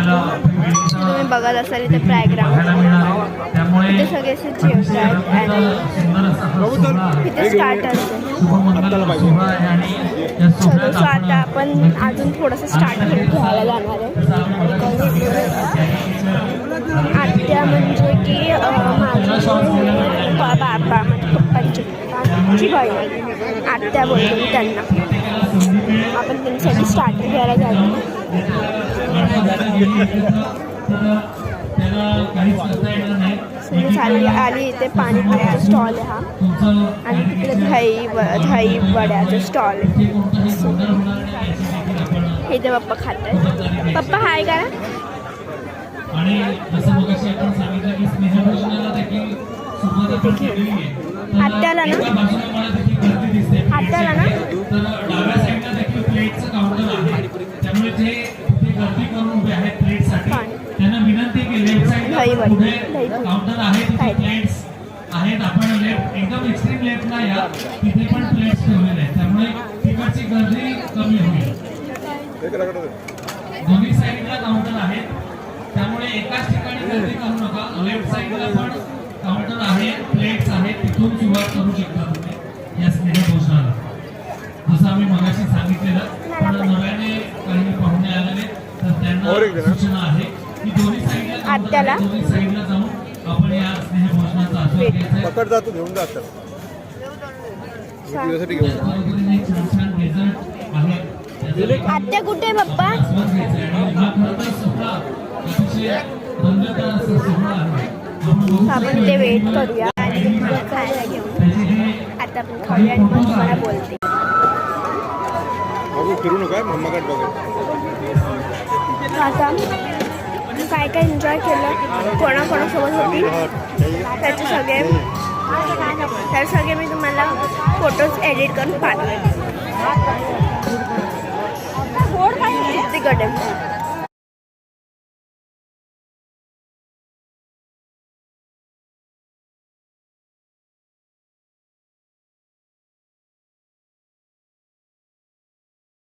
तुम्ही बघत असाल इथे प्रोग्राम इथे सगळे जेवतात आणि इथे स्टार्ट असते. चलो सो आता आपण अजून थोडंसं स्टार्ट घ्यायला जाणार आहे. आत्या म्हणजे की माझी बाबा म्हणजे पप्पांची बहीण आत्या बोलतो मी त्यांना. आपण त्यांच्यासाठी स्टार्टर घ्यायला जातो. चालली आली इथे पाणीपुरीचा स्टॉल आहे हा आणि तिकडे दही वड्याचा स्टॉल आहे. इथे पप्पा खात आहे. पप्पा हाय करा. आत्याला ना आत्याला ना दही वडी आहेत. आपण लेफ्ट एकदम एक्स्ट्रीम लेफ्टला या, तिथे पण प्लेट्स ठेवलेले आहेत, त्यामुळे तिकडची गर्दी कमी होईल. दोन्ही साईडला काउंटर आहेत, त्यामुळे एकाच ठिकाणी गर्दी करू नका. लेफ्ट साईडला पण काउंटर आहे, प्लेट्स आहेत, तिथून सुरुवात करू शकता तुम्ही या स्नेहभोजनाला. जसं आम्ही मगाशी सांगितलेलं, पण नव्याने काही पाहुणे आलेले तर त्यांना सूचना आहे की दोन्ही साईडला जाऊन आपण या स्नेहभोजनाचा आस्वाद घ्यायचा. पकड जातो घेऊन जातात. आत्या कुठे बाप्पा? आपण ते वेट करूया आणि खायला घेऊन आता आपण खाऊया आणि मग तुम्हाला बोलते. फिरू नका मम्माकडे बघा. आता काय काय एन्जॉय केलं, कोणाकोणासोबत होती त्याचे सगळे मी तुम्हाला फोटोज एडिट करून पाठवेन. तिकडे